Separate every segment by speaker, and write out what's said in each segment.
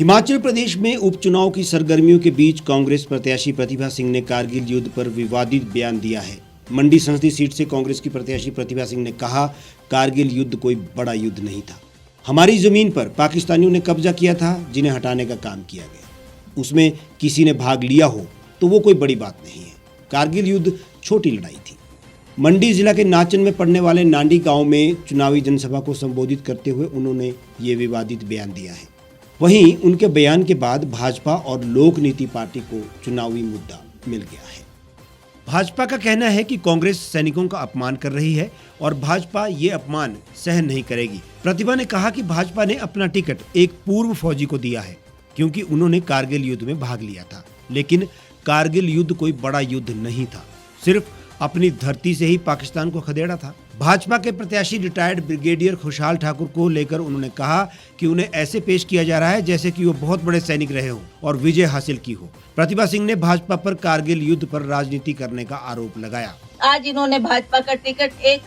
Speaker 1: हिमाचल प्रदेश में उपचुनाव की सरगर्मियों के बीच कांग्रेस प्रत्याशी प्रतिभा सिंह ने कारगिल युद्ध पर विवादित बयान दिया है। मंडी संसदीय सीट से कांग्रेस की प्रत्याशी प्रतिभा सिंह ने कहा, कारगिल युद्ध कोई बड़ा युद्ध नहीं था। हमारी जमीन पर पाकिस्तानियों ने कब्जा किया था, जिन्हें हटाने का काम किया गया। उसमें किसी ने भाग लिया हो तो वो कोई बड़ी बात नहीं है। कारगिल युद्ध छोटी लड़ाई थी। मंडी जिला के नाचन में पड़ने वाले नांडी गांव में चुनावी जनसभा को संबोधित करते हुए उन्होंने ये विवादित बयान दिया है। वहीं उनके बयान के बाद भाजपा और लोक नीति पार्टी को चुनावी मुद्दा मिल गया है। भाजपा का कहना है कि कांग्रेस सैनिकों का अपमान कर रही है और भाजपा ये अपमान सहन नहीं करेगी। प्रतिभा ने कहा कि भाजपा ने अपना टिकट एक पूर्व फौजी को दिया है क्योंकि उन्होंने कारगिल युद्ध में भाग लिया था। लेकिन कारगिल युद्ध कोई बड़ा युद्ध नहीं था, सिर्फ अपनी धरती से ही पाकिस्तान को खदेड़ा था। भाजपा के प्रत्याशी रिटायर्ड ब्रिगेडियर खुशहाल ठाकुर को लेकर उन्होंने कहा कि उन्हें ऐसे पेश किया जा रहा है जैसे कि वो बहुत बड़े सैनिक रहे हो और विजय हासिल की हो। प्रतिभा सिंह ने भाजपा पर कारगिल युद्ध पर राजनीति करने का आरोप लगाया।
Speaker 2: आज इन्होंने भाजपा का टिकट एक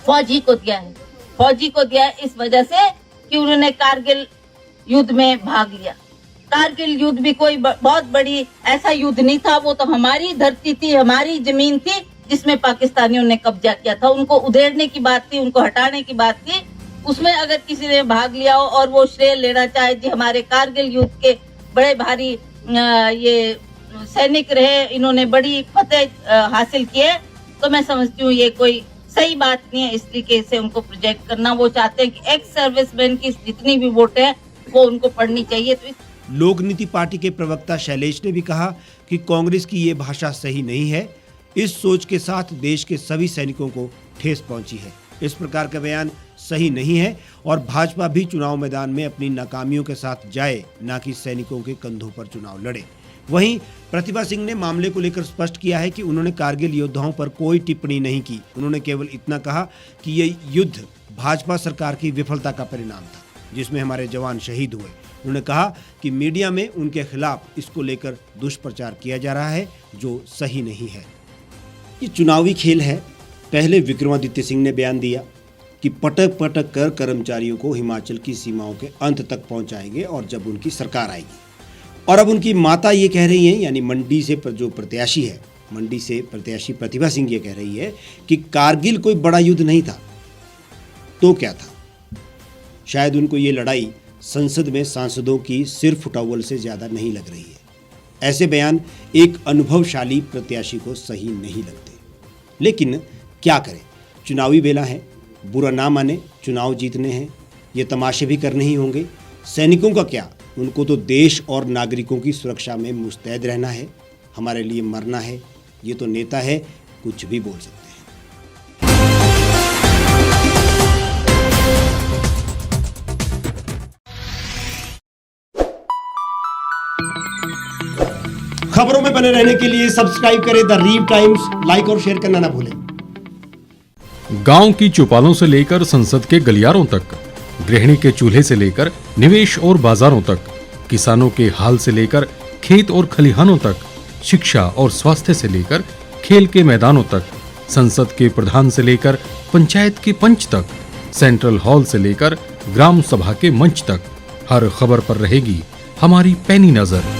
Speaker 2: फौजी को दिया है। फौजी को दिया है इस वजह से कि उन्होंने कारगिल युद्ध में भाग लिया। कारगिल युद्ध भी कोई बहुत बड़ी ऐसा युद्ध नहीं था। वो तो हमारी धरती थी, हमारी जमीन थी जिसमें पाकिस्तानियों ने कब्जा किया था। उनको उधेड़ने की बात थी, उनको हटाने की बात थी। उसमें अगर किसी ने भाग लिया हो और वो श्रेय लेना चाहे जी हमारे कारगिल युद्ध के बड़े भारी ये सैनिक रहे, इन्होंने बड़ी फतेह हासिल किए, तो मैं समझती हूँ ये कोई सही बात नहीं है। इस तरीके से उनको प्रोजेक्ट करना, वो चाहते हैं कि एक्स सर्विसमैन की जितनी भी वोट है वो उनको पढ़नी चाहिए। तो
Speaker 1: लोक नीति पार्टी के प्रवक्ता शैलेश ने भी कहा कि कांग्रेस की ये भाषा सही नहीं है। इस सोच के साथ देश के सभी सैनिकों को ठेस पहुंची है। इस प्रकार का बयान सही नहीं है और भाजपा भी चुनाव मैदान में अपनी नाकामियों के साथ जाए, ना कि सैनिकों के कंधों पर चुनाव लड़े। वहीं प्रतिभा सिंह ने मामले को लेकर स्पष्ट किया है कि उन्होंने कारगिल योद्धाओं पर कोई टिप्पणी नहीं की। उन्होंने केवल इतना कहा कि ये युद्ध भाजपा सरकार की विफलता का परिणाम था, जिसमें हमारे जवान शहीद हुए। उन्होंने कहा कि मीडिया में उनके खिलाफ इसको लेकर दुष्प्रचार किया जा रहा है, जो सही नहीं है। ये चुनावी खेल है। पहले विक्रमादित्य सिंह ने बयान दिया कि पटक पटक कर कर्मचारियों को हिमाचल की सीमाओं के अंत तक पहुंचाएंगे और जब उनकी सरकार आएगी। और अब उनकी माता ये कह रही हैं, यानी मंडी से जो प्रत्याशी है, मंडी से प्रत्याशी प्रतिभा सिंह ये कह रही है कि कारगिल कोई बड़ा युद्ध नहीं था। तो क्या था? शायद उनको ये लड़ाई संसद में सांसदों की सिर फुटौल से ज्यादा नहीं लग रही है। ऐसे बयान एक अनुभवशाली प्रत्याशी को सही नहीं लगते। लेकिन क्या करें, चुनावी बेला है, बुरा ना माने, चुनाव जीतने हैं, ये तमाशे भी करने ही होंगे। सैनिकों का क्या, उनको तो देश और नागरिकों की सुरक्षा में मुस्तैद रहना है, हमारे लिए मरना है। ये तो नेता है, कुछ भी बोल सकते हैं। खबरों में बने रहने के लिए सब्सक्राइब करें द रीव टाइम्स, लाइक और शेयर करना ना भूलें।
Speaker 3: गांव की चौपालों से लेकर संसद के गलियारों तक, गृहिणी के चूल्हे से लेकर निवेश और बाजारों तक, किसानों के हाल से लेकर खेत और खलिहानों तक, शिक्षा और स्वास्थ्य से लेकर खेल के मैदानों तक, संसद के प्रधान से लेकर पंचायत के पंच तक, सेंट्रल हॉल से लेकर ग्राम सभा के मंच तक, हर खबर पर रहेगी हमारी पैनी नजर।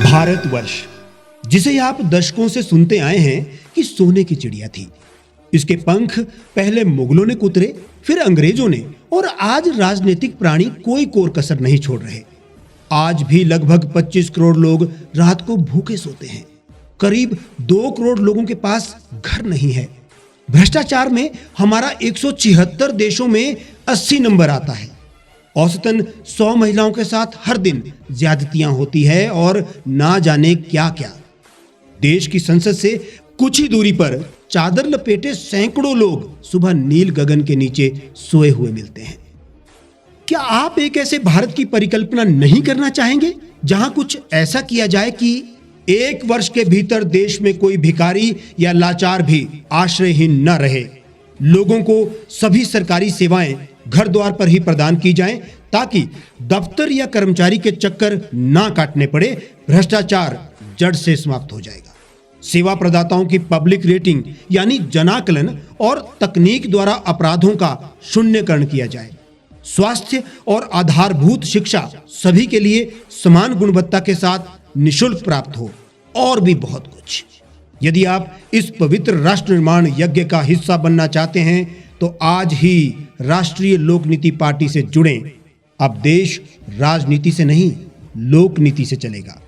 Speaker 1: भारतवर्ष, जिसे आप दशकों से सुनते आए हैं कि सोने की चिड़िया थी। इसके पंख पहले मुगलों ने कुतरे, फिर अंग्रेजों ने, और आज राजनीतिक प्राणी कोई कोर कसर नहीं छोड़ रहे। आज भी लगभग 25 करोड़ लोग रात को भूखे सोते हैं। करीब 2 करोड़ लोगों के पास घर नहीं है। भ्रष्टाचार में हमारा 176 देशों में 80 नंबर आता है। औसतन 100 महिलाओं के साथ हर दिन ज्यादतियां होती है और ना जाने क्या क्या। देश की संसद से कुछ ही दूरी पर चादर लपेटे सैकड़ों लोग सुबह नील गगन के नीचे सोए हुए मिलते हैं। क्या आप एक ऐसे भारत की परिकल्पना नहीं करना चाहेंगे जहां कुछ ऐसा किया जाए कि 1 वर्ष के भीतर देश में कोई भिखारी या लाचार भी आश्रयहीन न रहे? लोगों को सभी सरकारी सेवाएं घर द्वार पर ही प्रदान की जाएं ताकि दफ्तर या कर्मचारी के चक्कर ना काटने पड़े। भ्रष्टाचार जड़ से समाप्त हो जाएगा। सेवा प्रदाताओं की पब्लिक रेटिंग यानी जनाकलन और तकनीक द्वारा अपराधों का शून्यकरण किया जाए। स्वास्थ्य और आधारभूत शिक्षा सभी के लिए समान गुणवत्ता के साथ निशुल्क प्राप्त हो और भी बहुत कुछ। यदि आप इस पवित्र राष्ट्र निर्माण यज्ञ का हिस्सा बनना चाहते हैं तो आज ही राष्ट्रीय लोक नीति पार्टी से जुड़ें। अब देश राजनीति से नहीं, लोक नीति से चलेगा।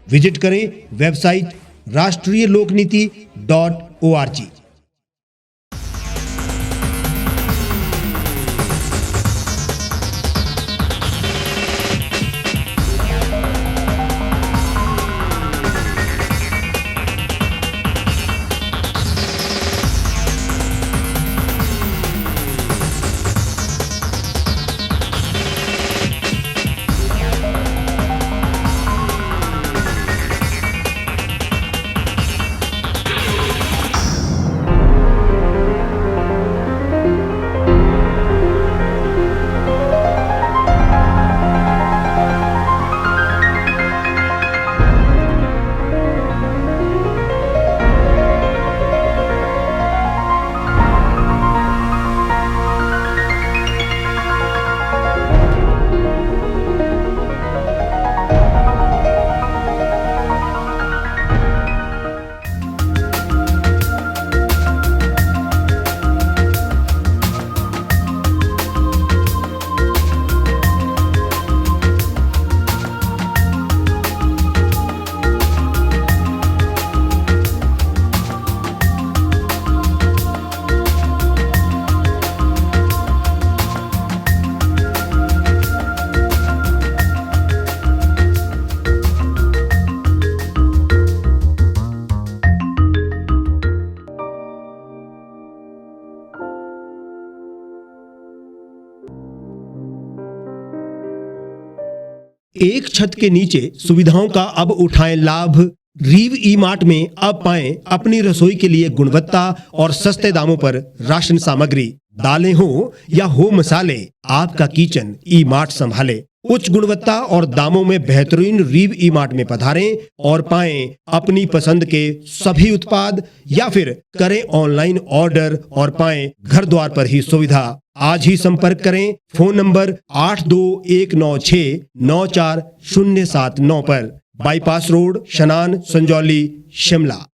Speaker 1: विजिट करें वेबसाइट rashtriyalokniti.org। एक छत के नीचे सुविधाओं का अब उठाएं लाभ। रीव ई मार्ट में अब पाएं अपनी रसोई के लिए गुणवत्ता और सस्ते दामों पर राशन सामग्री। दालें हो या हो मसाले, आपका किचन ई मार्ट संभाले। उच्च गुणवत्ता और दामों में बेहतरीन रीव ई मार्ट में पधारें और पाएं अपनी पसंद के सभी उत्पाद, या फिर करें ऑनलाइन ऑर्डर और पाएं घर द्वार पर ही सुविधा। आज ही संपर्क करें फोन नंबर 8219694079 पर, बाईपास रोड, शनान, संजौली, शिमला।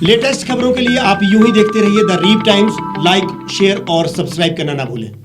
Speaker 1: लेटेस्ट खबरों के लिए आप यूं ही देखते रहिए द रीव टाइम्स। लाइक, शेयर और सब्सक्राइब करना ना भूलें।